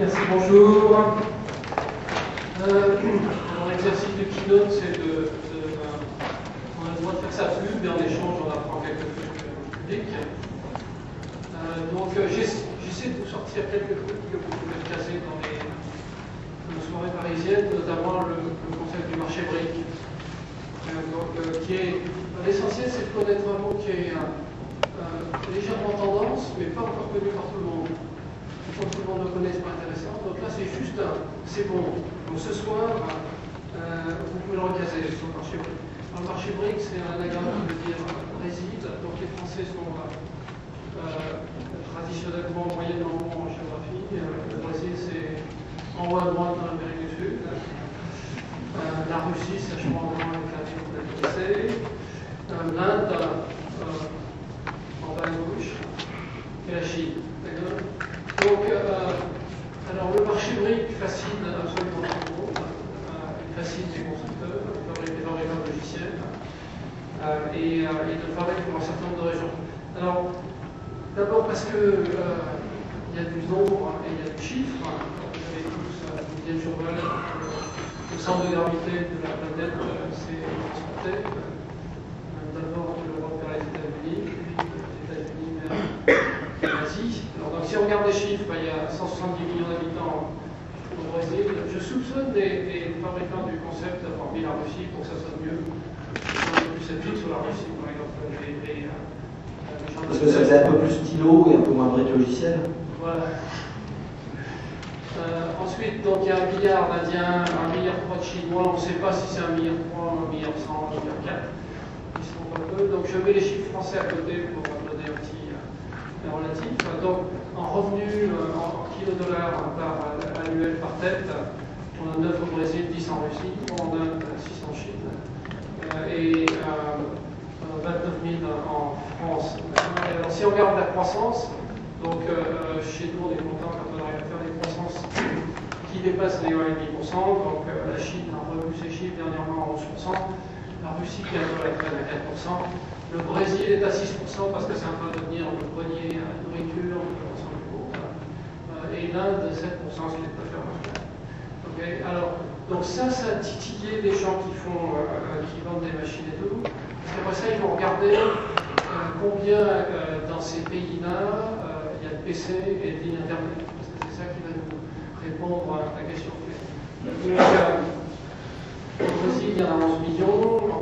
Merci, bonjour. L'exercice du keynote, c'est on a le droit de faire sa pub, et en échange, on apprend quelques trucs publics. J'essaie de vous sortir quelques trucs que vous pouvez caser dans les soirées parisiennes, notamment le concept du marché brique. L'essentiel, c'est de connaître un mot qui est légèrement tendance, mais pas encore connu par tout le monde. Quand tout le monde le connaît, c'est pas intéressant. Donc là, c'est juste c'est bon. Donc ce soir, vous pouvez le recaser sur le marché brique. Le marché brique, c'est un anagramme qui veut dire réside. Donc les Français sont traditionnellement moyennement bons en géographie. Le Brésil, c'est en haut à droite dans l'Amérique du Sud. La Russie, c'est sachement vraiment éclaté, vous le connaissez. L'Inde, en bas à gauche. Et la Chine. D'accord ? Donc, alors le marché brique fascine absolument tout le monde. Il fascine les constructeurs, les fabricants de logiciels et de fabriques pour un certain nombre de régions. Alors, d'abord parce que il y a du nombre et il y a du chiffre. Vous avez tous Didier Jourval, le centre de gravité de la planète, c'est transporté. D'abord de l'Europe vers les États-Unis, puis des États-Unis vers l'Asie. Donc si on regarde les chiffres, il y a 170 millions d'habitants au Brésil. Je soupçonne des fabricants du concept d'avoir mis la Russie pour que ça sonne mieux. On est plus sceptique sur la Russie, par exemple. Parce que ça faisait un peu plus stylo et un peu moins brique logiciel. Voilà. Ensuite, donc il y a 1 milliard d'Indiens, 1,3 milliard de Chinois. On ne sait pas si c'est 1,3 milliard, 1,1 milliard, 1,4 milliard. Ils sont pas peu. Donc je mets les chiffres français à côté pour donner un petit relatif. Donc en revenu, en kilo-dollars par annuel par tête, on a 9 au Brésil, 10 en Russie, en Inde, 6 en Chine, et 29 000 en France. Alors si on regarde la croissance, donc chez nous on est content quand on arrive à faire des croissances qui dépassent les 1,5%. Donc la Chine a revu ses chiffres dernièrement à 11%, la Russie qui a à 4%. Le Brésil est à 6% parce que c'est en train de devenir le grenier à nourriture de l'ensemble du groupe. Et l'Inde, 7%, ce qui est tout à fait remarquable. Okay. Alors, donc ça a titillé les gens qui vendent des machines et tout. Parce qu'après ça, ils vont regarder combien dans ces pays-là il y a de PC et de lignes Internet. Parce que c'est ça qui va nous répondre à la question. Donc, au Brésil, il y en a 11 millions.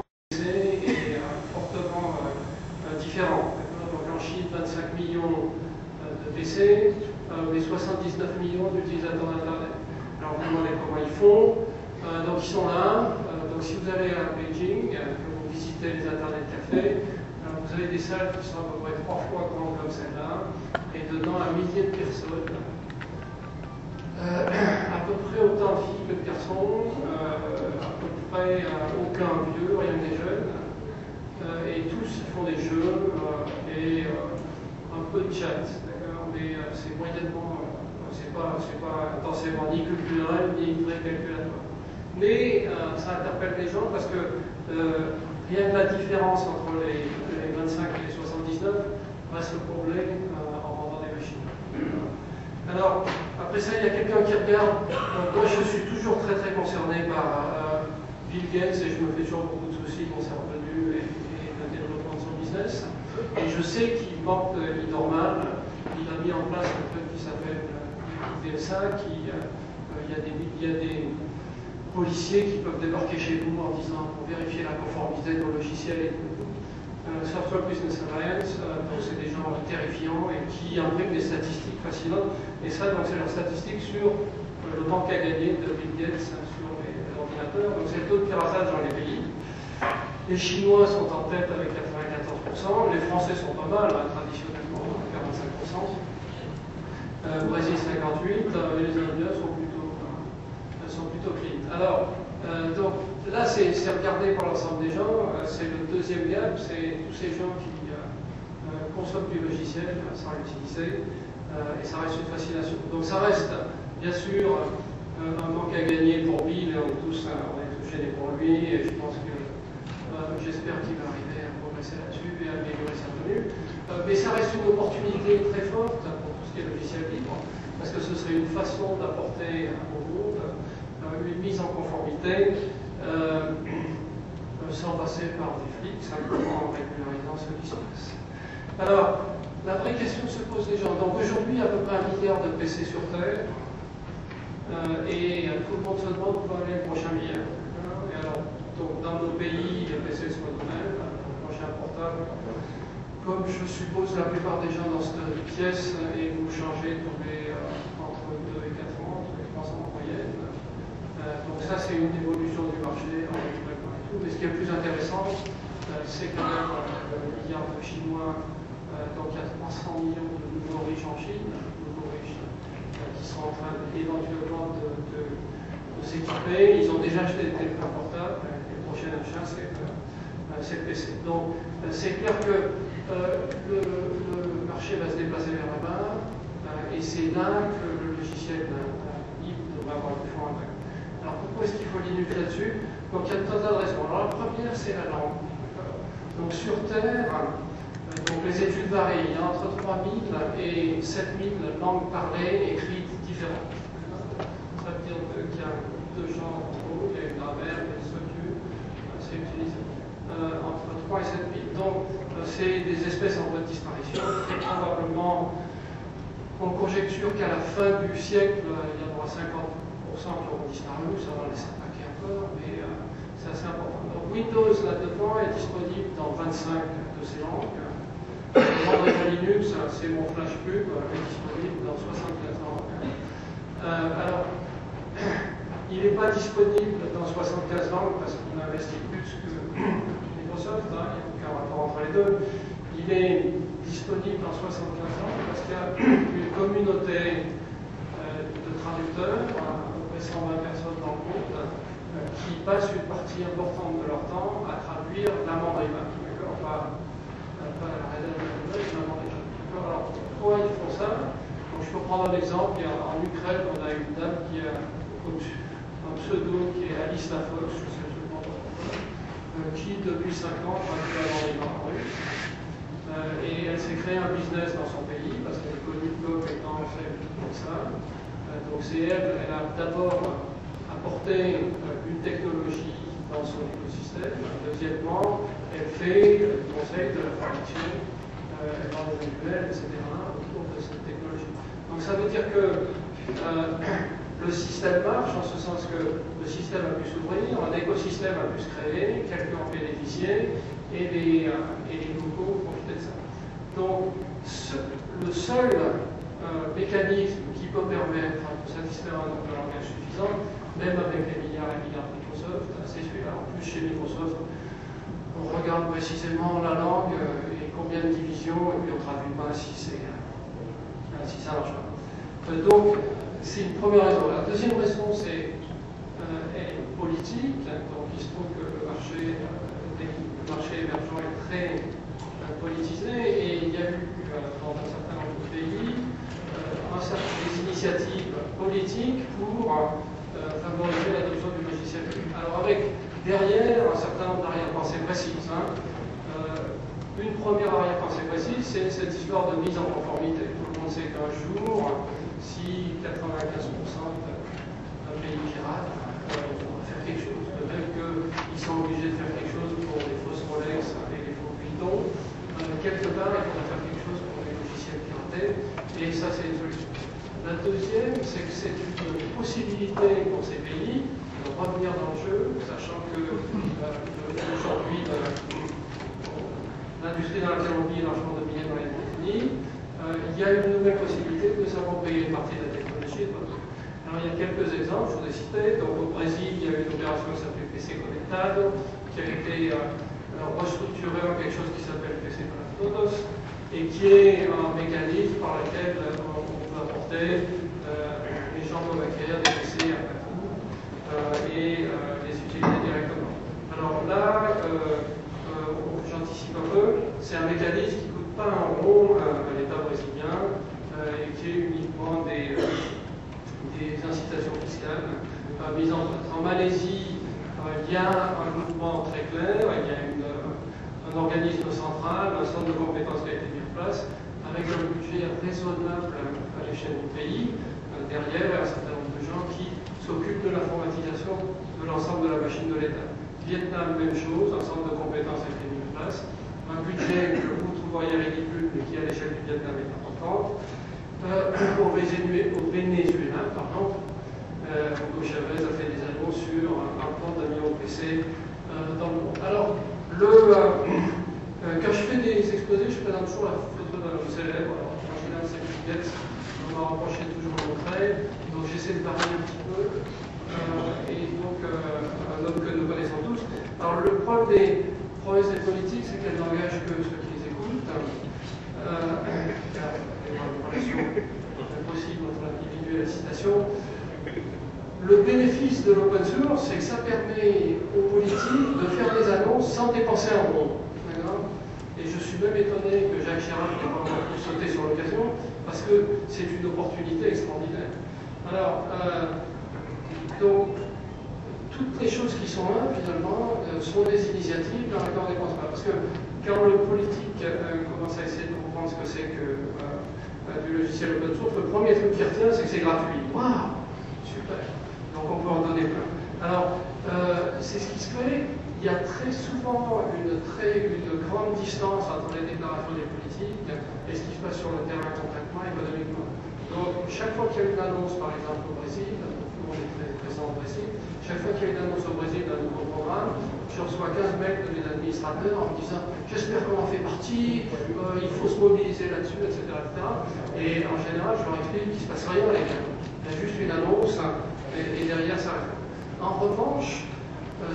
Différents. Donc en Chine, 25 millions de PC, mais 79 millions d'utilisateurs d'Internet. Alors vous demandez comment ils font. Donc ils sont là. Donc si vous allez à Beijing, que vous visitez les Internet cafés, vous avez des salles qui sont à peu près 3 fois grandes comme celle-là, et dedans 1 millier de personnes. À peu près autant de filles que de garçons, à peu près aucun vieux, rien que des jeunes. Et tous ils font des jeux et un peu de chat, mais c'est moyennement, c'est pas intensément ni culturel ni très calculatoire. Mais ça interpelle les gens parce que rien que la différence entre les 25 et les 79 va se combler en vendant des machines. Alors, après ça, il y a quelqu'un qui regarde. Moi, je suis toujours très très concerné par Bill Gates et je me fais toujours beaucoup de soucis pour ses revenus et le développement de son business. Et je sais qu'il manque normal. Il a mis en place un truc qui s'appelle VSA, il y a des policiers qui peuvent débarquer chez vous en disant pour vérifier la conformité de vos logiciels et tout. Software Business Alliance, donc c'est des gens terrifiants et qui impriment des statistiques fascinantes. Et ça, donc c'est leurs statistiques sur le manque à gagner de Bill Gates sur les ordinateurs. Donc c'est le taux de piratage dans les pays. Les Chinois sont en tête avec 94%, les Français sont pas mal, traditionnellement, 45%. Brésil 58%, et les Indiens sont plutôt clean. Alors, donc là, c'est regardé par l'ensemble des gens, c'est le deuxième gap, c'est tous ces gens qui consomment du logiciel sans l'utiliser, et ça reste une fascination. Donc ça reste, bien sûr, un manque à gagner pour Bill, et on est tous gênés pour lui, et je pense que j'espère qu'il va arriver à progresser là-dessus et à améliorer sa tenue. Mais ça reste une opportunité très forte pour tout ce qui est logiciel libre. parce que ce serait une façon d'apporter au monde une mise en conformité sans passer par des flics, simplement en régularisant ce qui se passe. Alors, la vraie question se pose déjà. Donc aujourd'hui, il y a à peu près 1 milliard de PC sur Terre, et tout le monde se demande où va aller le prochain milliard. Et alors, donc, dans nos pays, les PC sont de même, le prochain portable. Comme je suppose la plupart des gens dans cette pièce, et vous changez tous les entre 2 et 4 ans, tous les 3 ans en moyenne. Donc ça, c'est une évolution du marché en renouvellement et tout. Mais ce qui est le plus intéressant, c'est quand même le milliard de Chinois. Donc il y a 300 millions de nouveaux riches en Chine, qui sont en train éventuellement de s'équiper. Ils ont déjà acheté des téléphones portables. Le prochain achat, c'est le PC. Donc c'est clair que le marché va se déplacer vers là-bas, et c'est là que le logiciel libre devra avoir du fond après. Alors pourquoi est-ce qu'il faut Linux là-dessus? Donc il y a tout un tas de raisons. Alors la première, c'est la langue. Donc sur Terre, donc les études varient. Il y a entre 3000 et 7000 langues parlées, écrites différentes. Ça veut dire qu'il y a 2 genres en gros, il y a une grammaire, il y a une structure, c'est utilisé. Entre 3 et 7000. Donc c'est des espèces en voie de disparition. Très probablement, on conjecture qu'à la fin du siècle, il y en aura 50% qui auront disparu. Ça va laisser paquet encore, mais c'est assez important. Donc Windows là-dedans est disponible dans 25 de ces langues. Android Linux, c'est mon flash pub, est disponible dans 75 langues. Alors, il n'est pas disponible dans 75 langues parce qu'on investit plus que Microsoft, il n'y a aucun rapport entre les deux. Il est disponible dans 75 langues parce qu'il y a une communauté de traducteurs, à peu près 120 personnes dans le monde, qui passent une partie importante de leur temps à traduire la mandarine. D'accord, pas la rédaction, la mandarine. Alors, pourquoi ils font ça? Donc, je peux prendre un exemple. En Ukraine, on a une dame qui a un pseudo qui est Alice Lafox, je sais absolument pas pourquoi, qui depuis 5 ans traduit la mandarine en russe. Et elle s'est créé un business dans son pays parce qu'elle est connue comme étant celle comme ça. Donc c'est elle a d'abord apporté une technologie dans son écosystème. Deuxièmement, elle fait le conseil de la formation dans les manuels, etc. autour de cette technologie. Donc ça veut dire que le système marche en ce sens que le système a pu s'ouvrir, un écosystème a pu se créer, quelqu'un en bénéficier, et les locaux profitaient de ça. Donc le seul mécanisme qui peut permettre de satisfaire un nombre de langage suffisant, même avec les milliards et milliards de Microsoft, c'est celui-là. En plus, chez Microsoft, on regarde précisément la langue et combien de divisions, et puis on traduit pas si ça marche pas. Donc, c'est une première raison. La deuxième raison, c'est politique. Donc, il se trouve que le marché émergent est très politisé, et il y a eu dans un certain nombre de pays des initiatives politiques pour favoriser l'adoption du logiciel libre. Alors avec derrière un certain nombre d'arrière-pensées précises. Une première arrière-pensée précise, c'est cette histoire de mise en conformité. Tout le monde sait qu'un jour, si 95% d'un pays pirate, on va faire quelque chose. De même qu'ils sont obligés de faire quelque chose pour les fausses Rolex et les faux Vuitton, quelque part, il faudra faire quelque chose pour les logiciels piratés, et ça, c'est une solution. La deuxième, c'est que c'est une possibilité pour ces pays de revenir dans le jeu, sachant que aujourd'hui, l'industrie dans laquelle on vit est largement dominée dans les États-Unis, il y a une nouvelle possibilité de s'approprier une partie de la technologie. Alors il y a quelques exemples, je vous ai cité. Donc au Brésil, il y a une opération qui s'appelle PC Conectado, qui a été restructurée en quelque chose qui s'appelle PC para Todos, et qui est un mécanisme par lequel on peut apporter les gens bancaires, des PC à partout, et les utiliser directement. Alors là, j'anticipe un peu, c'est un mécanisme qui ne coûte pas un rond à l'État brésilien, et qui est uniquement des incitations fiscales mises en place. En Malaisie, il y a un mouvement très clair, il y a un organisme central, un centre de compétences qui a été mis en place, avec un budget raisonnable à l'échelle du pays. Derrière, il y a un certain nombre de gens qui s'occupent de l'informatisation de l'ensemble de la machine de l'État. Vietnam, même chose, un centre de compétences a été mis en place. Un budget que vous trouveriez ridicule, mais qui à l'échelle du Vietnam est important. Au Venezuela, pardon, Hugo Chavez a fait des annonces sur un plan d'un million de PC dans le monde. Alors, quand je fais des exposés, je présente toujours la photo d'un homme célèbre. Alors, en général, c'est Bill Gates, on m'a reproché toujours mon trait, donc j'essaie de varier un petit peu. Et donc, un homme que nous connaissons tous. Alors, le problème des promesses des politiques, c'est qu'elles n'engagent que ceux qui les écoutent. Il y a une relation impossible entre l'individu et la citation. Le bénéfice de l'open source, c'est que ça permet aux politiques de faire des annonces sans dépenser un rond. Et je suis même étonné que Jacques Chirac n'ait pas encore pu sauter sur l'occasion, parce que c'est une opportunité extraordinaire. Alors, donc, toutes les choses qui sont là, finalement, sont des initiatives dans lesquelles on ne dépense pas. Parce que quand le politique commence à essayer de comprendre ce que c'est que du logiciel open source, le premier truc qu'il retient, c'est que c'est gratuit. Waouh, super. Donc on peut en donner plein. Alors, c'est ce qui se fait. Il y a très souvent une grande distance entre les déclarations des politiques et ce qui se passe sur le terrain concrètement, économiquement. Donc, chaque fois qu'il y a une annonce, par exemple au Brésil, on est très présent au Brésil, chaque fois qu'il y a une annonce au Brésil d'un nouveau programme, je reçois 15 mails de mes administrateurs en me disant « J'espère qu'on en fait partie, il faut se mobiliser là-dessus, etc. Et en général, je leur explique qu'il ne se passe rien, les gars. Il y a juste une annonce et derrière, ça reste. En revanche,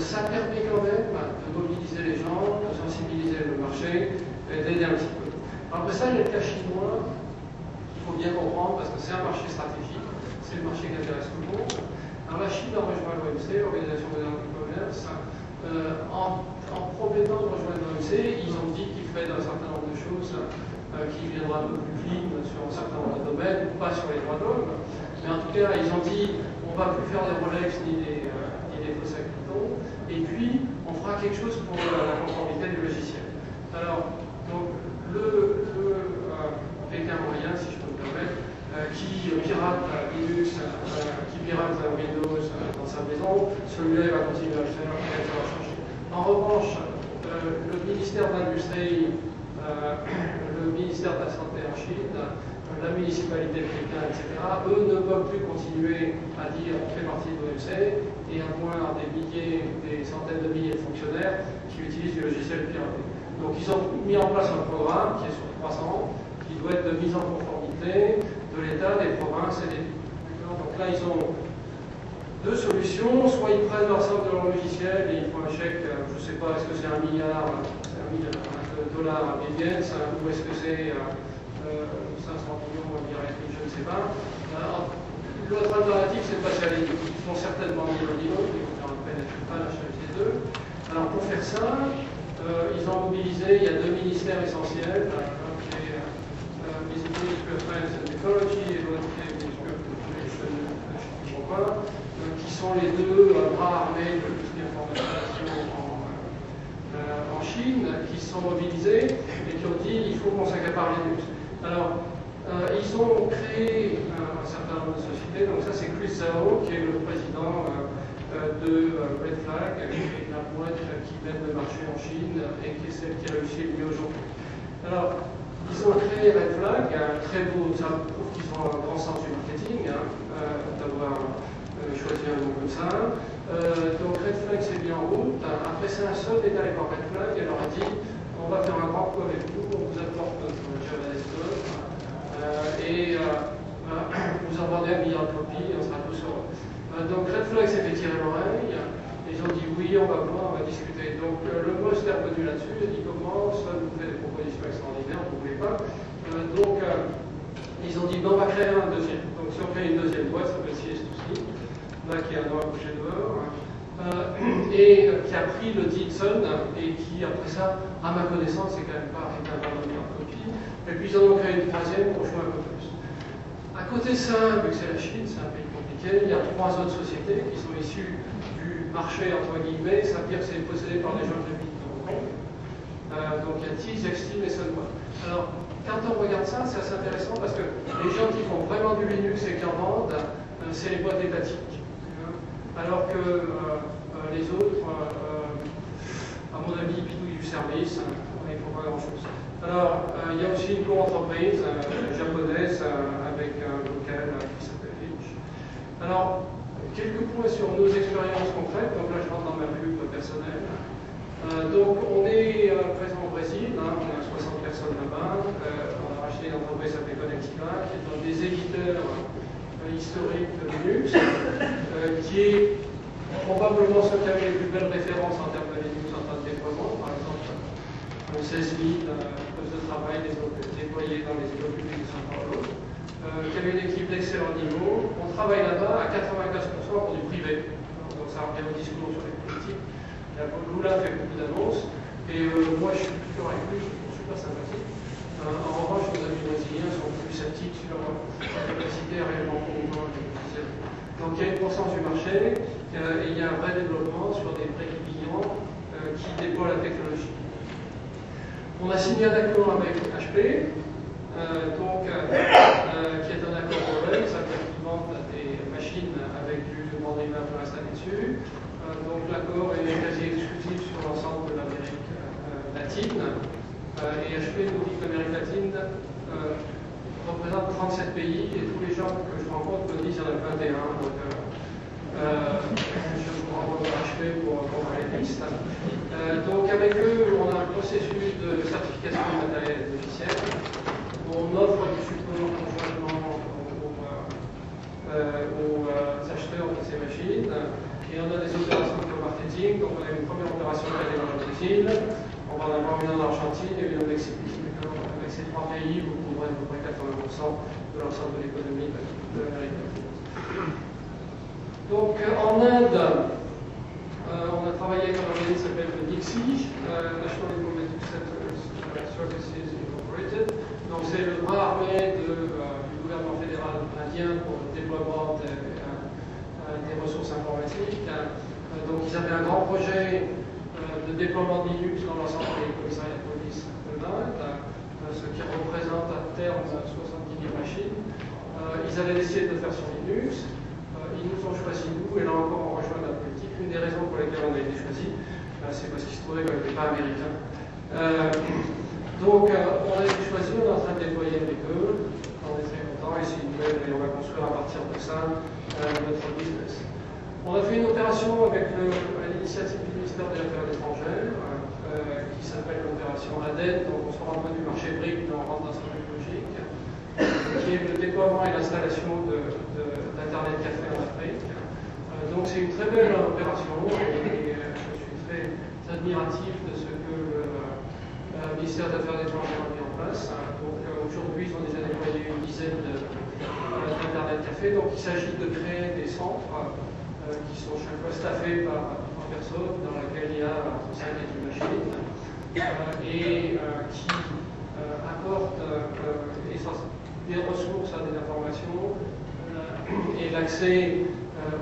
ça permet quand même de mobiliser les gens, de sensibiliser le marché, et d'aider un petit peu. Après ça, il y a le cas chinois, qu'il faut bien comprendre, parce que c'est un marché stratégique, c'est le marché qui intéresse tout le monde. Alors la Chine a rejoint l'OMC, l'Organisation mondiale du commerce. En promettant de rejoindre l'OMC, ils ont dit qu'ils feraient un certain nombre de choses qui viendront un peu plus clean sur un certain nombre de domaines, pas sur les droits de l'homme. Mais en tout cas, ils ont dit on ne va plus faire des Rolex ni des faux sacs Vuitton, et puis on fera quelque chose pour la conformité du logiciel. Alors, donc, Pékin moyen, si je peux me permettre, qui pirate Linux, qui pirate Windows dans sa maison, celui-là va continuer à le faire, et ça va changer. En revanche, le ministère de l'Industrie, le ministère de la Santé en Chine, la municipalité de Pékin, etc., eux ne peuvent plus continuer à dire on fait partie de l'OMC et avoir des centaines de milliers de fonctionnaires qui utilisent du logiciel piraté. Donc ils ont mis en place un programme qui est sur 3 ans, qui doit être de mise en conformité de l'État, des provinces et des villes. Donc là, ils ont deux solutions. Soit ils prennent l'ensemble de leur logiciel et ils font un chèque, je ne sais pas, est-ce que c'est $1 milliard de dollars à Bill Gates, ou est-ce que c'est 500 millions, on dirait, je ne sais pas. L'autre alternative, c'est de passer à l'équipe. Ils font certainement mieux au niveau, ils vont faire un peine à la chaque des deux. Alors pour faire ça, ils ont mobilisé, il y a deux ministères essentiels, qui est Ministry of Science and Technology et l'autre qui est Ministry of Information, je ne sais pas, qui sont les deux bras armés de tout ce qui est informatisation en Chine, qui se sont mobilisés et qui ont dit il faut qu'on s'accapare Linux. Alors, ils ont créé un certain nombre de sociétés. Donc ça, c'est Chris Zhao, qui est le président de Red Flag, qui est la boîte qui mène le marché en Chine et qui est celle qui a réussi le mieux aujourd'hui. Alors, ils ont créé Red Flag, un très beau, ça prouve qu'ils ont un grand sens du marketing, d'avoir choisi un nom comme ça. Donc Red Flag s'est mis en route. Après ça, un seul est allé voir Red Flag et leur a dit on va faire un grand coup avec vous, on vous apporte notre Java Desktop et vous en vendez 1 milliard de copies et on sera tous heureux. Donc Red Flag s'est fait tirer l'oreille, ils ont dit oui, on va voir, on va discuter. Donc le boss est revenu là-dessus, il a dit comment, ça nous fait des propositions extraordinaires, vous ne voulez pas. Donc ils ont dit non, on va créer un deuxième. Donc si on crée une deuxième boîte, ça s'appelle CS2C, là qui a un nom à coucher dehors, et qui a pris le Dixon et qui après ça, à ma connaissance, c'est quand même pas arrêté à avoir une copie. Et puis ils en ont créé une troisième pour jouer un peu plus. À côté de ça, vu que c'est la Chine, c'est un pays compliqué, il y a 3 autres sociétés qui sont issues du marché, entre guillemets, ça veut dire que c'est possédé par des gens de l'habitat. Donc il y a TIS, Extim et Sunone. Alors, quand on regarde ça, c'est assez intéressant parce que les gens qui font vraiment du Linux et qui en vendent, c'est les boîtes étatiques. Alors que les autres, à mon avis, bidouillent du service, ils ne font pas grand-chose. Alors, il y a aussi une co-entreprise japonaise avec un local qui s'appelle Finch. Alors, quelques points sur nos expériences concrètes. Donc là, je rentre dans ma pub personnelle. Donc, on est présent au Brésil, on a 60 personnes là-bas. On a racheté une entreprise qui s'appelle Connectiva, qui est un des éditeurs historiques de Linux, qui est probablement ce qui avait les plus belles références en termes de Linux en termes de déploiement. Par exemple, 16 000 postes de travail déployés dans les écoles publiques de São Paulo, qui avait une équipe d'excellent niveau. On travaille là-bas à 95% pour du privé. Donc ça revient au discours sur les politiques. Lula fait beaucoup d'annonces, et moi je suis toujours avec lui, je suis super sympathique. En revanche, nos amis brésiliens sont plus sceptiques sur la capacité à réellement promouvoir les logiciels. Donc il y a une croissance du marché, et il y a un vrai développement sur des vrais clients qui déploient la technologie. On a signé un accord avec HP, qui est un accord global, ça veut dire qu'ils vendent des machines avec du demandement pour installer dessus. Donc l'accord est quasi exclusif sur l'ensemble de l'Amérique latine. Et HP nous dit que l'Amérique latine représente 37 pays, et tous les gens que je rencontre me disent qu'il y en a 21. Donc je vous renvoie à HP pour voir les listes. Donc avec eux, on a un processus de certification du matériel logiciel. On offre du support conjointement aux acheteurs de ces machines. Et on a des opérations de marketing. Donc on a une première opération qui est dans le Brésil. On va en avoir une en Argentine et une au Mexique. Avec ces trois pays, vous couvrez à peu près 80% de l'ensemble de l'économie de l'Amérique latine. Donc en Inde, on a travaillé avec un organisme qui s'appelle le NICSI, National Informatic Services Incorporated. Donc c'est le bras armé du gouvernement fédéral indien pour le déploiement des ressources informatiques. Donc ils avaient un grand projet de déploiement de Linux dans l'ensemble des commissariats de police de l'Inde, ce qui représente à terme 70 000 machines. Ils avaient décidé de le faire sur Linux. Ils nous ont choisi, nous, et là encore on rejoint la politique. Une des raisons pour lesquelles on a été choisi, c'est parce qu'ils se trouvaient qu'on n'était pas américains. Donc on a été choisi, on est en train de déployer avec eux. On est très contents, et c'est une nouvelle, et on va construire à partir de ça notre business. On a fait une opération avec l'initiative du ministère des Affaires étrangères, qui s'appelle l'opération ADEN, donc on se rend un peu du marché BRIC, mais on rentre dans sa logique, qui est le déploiement et l'installation d'Internet Café en Afrique. Donc c'est une très belle opération, et je suis très admiratif de ce que le ministère des Affaires étrangères a mis en place. Donc aujourd'hui, ils ont déjà déployé une dizaine d'Internet Café. Donc il s'agit de créer des centres qui sont chaque fois staffés par personne, dans laquelle il y a 5 et 10 machines, et qui apportent des ressources à des informations et l'accès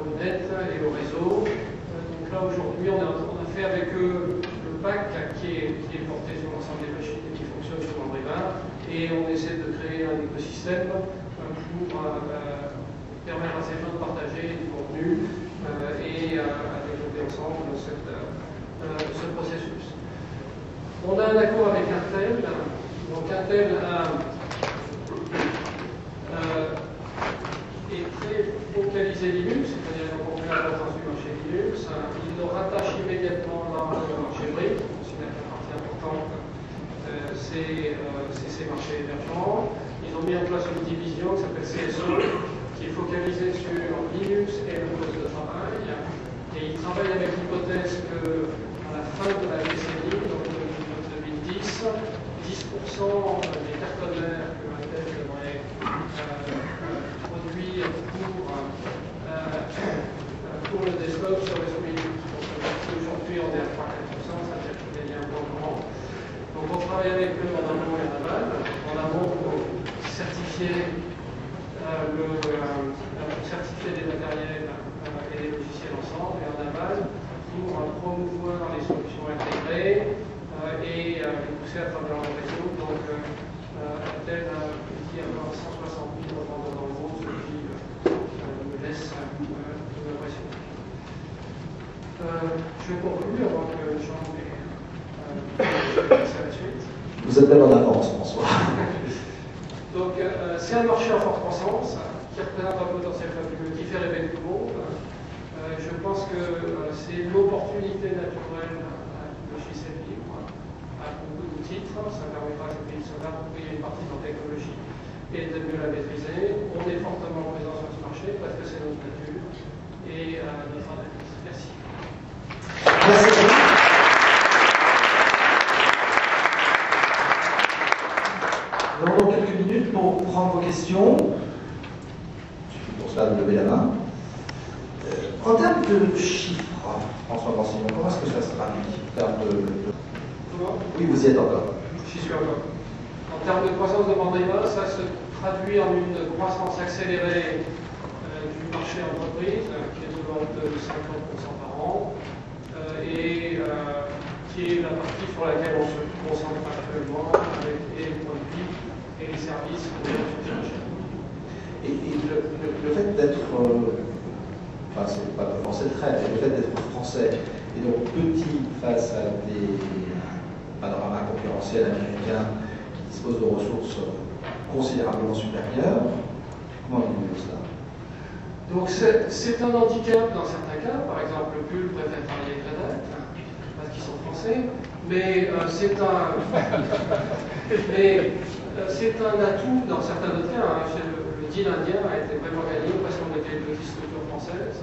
au net et au réseau. Donc là aujourd'hui, on a fait avec eux le pack qui est porté sur l'ensemble des machines et qui fonctionne sur Andriva, et on essaie de créer un écosystème pour permettre à ces gens de partager du contenu et à développer ensemble ce processus. On a un accord avec Intel. Donc Intel est très focalisé Linux, c'est-à-dire qu'on comprend l'importance du marché Linux. Il le rattache immédiatement dans le marché BRIC. On considère qu'une partie importante, c'est ces marchés émergents. Ils ont mis en place une division qui s'appelle CSO, qui est focalisée sur Linux et le poste de travail. Et ils travaillent avec l'hypothèse qu'à la fin de la décennie, donc 2010, 10% des cartonnaires que Intel devrait produire pour le desktop seraient sous Linux. Aujourd'hui, on est à 3-4%, ça veut dire qu'il y a un bon moment. Donc on travaille avec eux en amont et en aval. En amont pour certifier des matériels et des logiciels ensemble, et en aval pour promouvoir les solutions intégrées et les pousser à travers le réseau. Donc Intel Je conclue avant que Jean passe à la suite. Vous êtes même en avance, François. Donc, c'est un marché en forte croissance qui représente un potentiel fabuleux, qui fait rêver tout le monde. Je pense que c'est l'opportunité naturelle à logiciel libre, à beaucoup de titres. Ça permettra à ce pays de se réapproprier une partie de la technologie et de mieux la maîtriser. On est fortement présent sur ce marché parce que c'est notre nature et notre analyse. Merci. Merci. Nous avons quelques minutes pour prendre vos questions. Il suffit pour cela de lever la main. En termes de chiffres, François Mancillon, comment est-ce que ça se traduit en termes de... Comment ? Oui, vous y êtes encore. J'y suis encore. En termes de croissance de Mandriva, ça se traduit en une croissance accélérée du marché entreprise, qui est de l'ordre de 50% par an, et qui est la partie sur laquelle on se concentre actuellement avec les produits et les services qu'on vient de chercher. Et le fait d'être... Enfin, c'est pas forcément le trait, mais le fait d'être français et donc petit face à des panoramas concurrentiels américains qui disposent de ressources considérablement supérieures, comment vivez-vous cela? Donc c'est un handicap dans certains cas, par exemple le PUL préfère travailler avec la date, parce qu'ils sont français, mais c'est un atout dans certains autres cas. Le deal indien a été vraiment gagné parce qu'on était une petite structure française,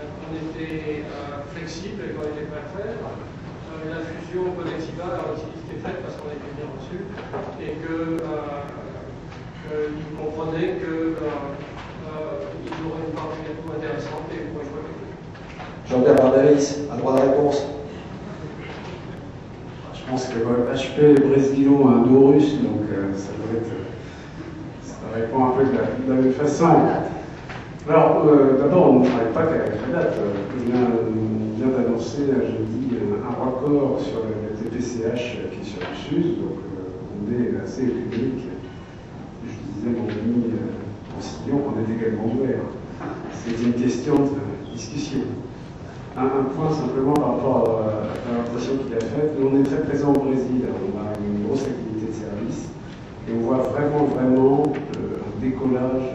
on était flexible et qu'on était prêt à faire. La fusion Connectiva a aussi été faite parce qu'on était bien reçu et qu'ils comprenaient qu'ils auraient une part du gâteau intéressante et pourraient jouer avec eux. Jean-Pierre Bardalis, un droit de réponse. Je pense que HP et Brésilo a un dos russe, donc ça doit être. Ça répond un peu de la même façon. Alors, d'abord, on ne travaille pas qu'avec la date. On vient d'annoncer jeudi un raccord sur le TPCH qui est sur le SUS, donc on est assez unique. Je disais, mon ami Roussillon, qu'on est également ouvert. C'est une question de discussion. Un point simplement par rapport à l'impression qu'il a faite. Nous, on est très présent au Brésil, on a une grosse activité de service et on voit vraiment un décollage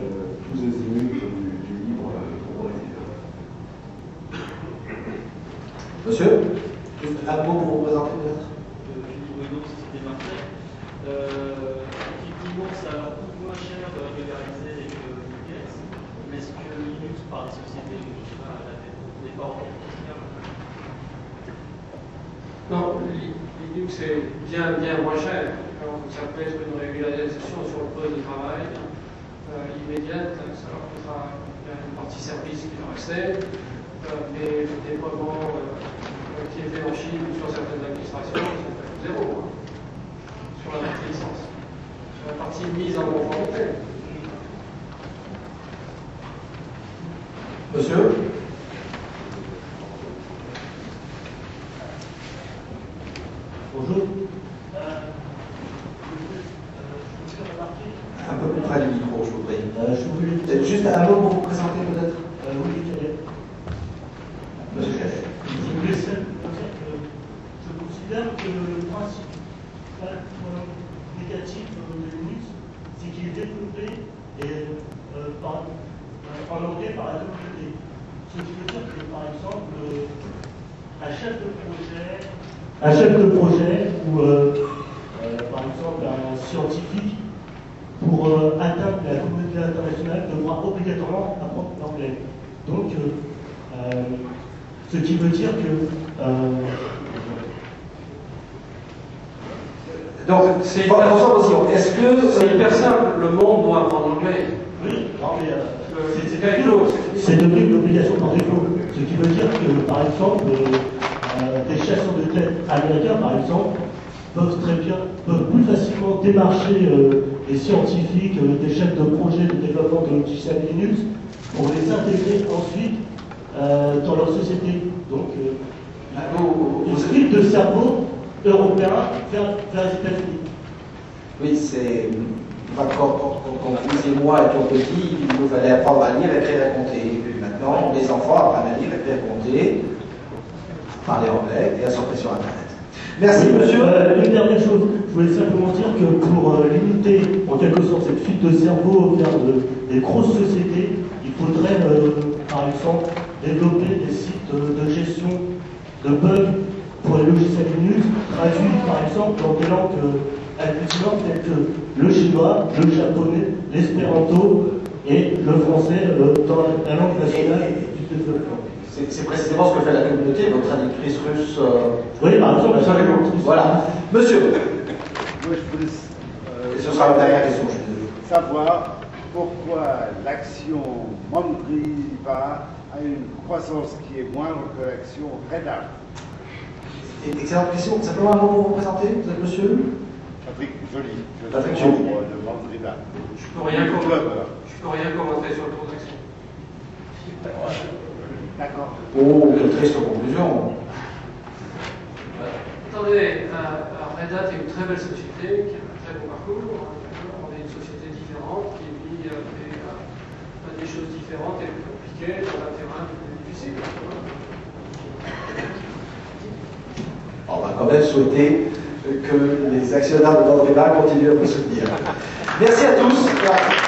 tous azimuts du libre au Brésil. Monsieur, un mot pour vous présenter peut-être? Philippe Bruno, Société Marseille. Effectivement, ça coûte moins cher de régulariser que Linux, mais est-ce que Linux par les sociétés n'est pas encore considérable? Non, Linux est bien moins cher. Alors, ça pèse une régularisation sur le poste de travail immédiate, ça leur coûtera une partie service qui leur accède, mais le déploiement qui est fait en Chine ou sur certaines administrations, c'est zéro sur la partie licence. Sur la partie mise en conformité. Monsieur? Bonjour. Un peu plus près du micro, je vous prie. Juste un mot pour vous présenter peut-être. Oui, Cadet. Monsieur Cadet. Je considère que le principal point négatif de Linux, c'est qu'il est développé en anglais par la communauté. Ce qui veut dire que, par exemple, un chef de projet ou, par exemple, un scientifique, pour atteindre la communauté internationale, devra obligatoirement apprendre l'anglais. Donc, ce qui veut dire que... Donc, c'est hyper simple, le monde doit apprendre l'anglais. Oui, non, mais c'est quelque chose. c'est devenu une obligation par défaut. Ce qui veut dire que, par exemple, des chasseurs de tête américains, par exemple, peuvent plus facilement démarcher des scientifiques, des chefs de projet de développement de logiciels Linux pour les intégrer ensuite dans leur société. Donc, une suite de cerveau européen vers les États-Unis. Oui, c'est. Quand vous et moi étions petits, il nous fallait apprendre à lire, écrire et compter. Et puis maintenant, les enfants apprennent à lire, écrire et compter. parler anglais et à s'entrer sur Internet. Merci, monsieur. Une dernière chose, je voulais simplement dire que pour limiter en quelque sorte cette fuite de cerveau vers des grosses sociétés, il faudrait par exemple développer des sites de gestion de bugs pour les logiciels Linux, traduits par exemple dans des langues agglutilantes telles que le chinois, le japonais, l'espéranto et le français dans la langue nationale du développement. C'est précisément ce que fait la communauté, votre traductrice russe. Oui, par exemple, absolument. Voilà. Monsieur. Moi, je voulais et ce sera la dernière question, je suis désolé. savoir pourquoi l'action Mandriva a une croissance qui est moindre que l'action Red Hat. Excellente question. Simplement un mot pour vous présenter, vous êtes monsieur Patrick Joly, Patrick je Joly. suis membre de Mandriva. Je peux rien commenter sur le tour d'action. D'accord. Oh, quelle triste conclusion. Attendez, Red Hat est une très belle société qui a un très bon parcours. On est une société différente qui vit des choses différentes et plus compliquées dans un terrain plus difficile. On va quand même souhaiter que les actionnaires de Mandriva continuent à vous soutenir. Merci à tous.